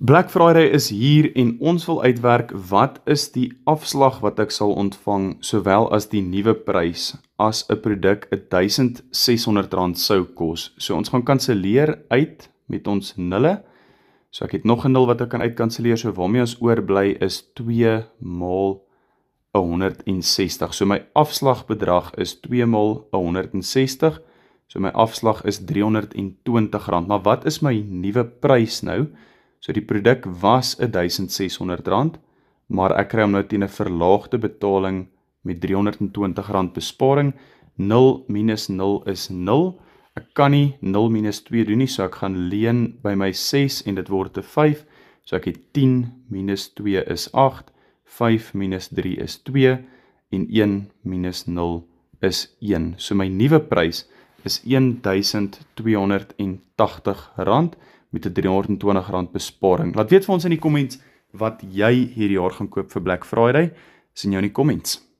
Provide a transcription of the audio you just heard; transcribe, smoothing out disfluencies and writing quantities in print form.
Black Friday is hier en ons wil uitwerk wat is die afslag wat ek sal ontvang sowel as die nuwe prys as 'n produk R1600 sou kos. So ons gaan kanselleer uit met ons nulle. So ek het nog 'n nul wat ek kan uitkanselleer, so waarmee ons oorbly is 2 maal 160. So my afslagbedrag is 2 maal 160. So my afslag is R320. Maar wat is my nuwe prys nou? So die produk was R1600, maar ek kry hom nou teen 'n verlaagde betaling met R320 besparing. 0 minus 0 is 0. Ek kan nie 0 minus 2 doen nie, so ek gaan leen by my 6 en dit word 'n 5. So ek het 10 minus 2 is 8, 5 minus 3 is 2 en 1 minus 0 is 1. So my nuwe prys is R1280 met 'n R320 besparing. Laat weet vir ons in die comments wat jy hierdie jaar gaan koop vir Black Friday. Sien jou in die comments.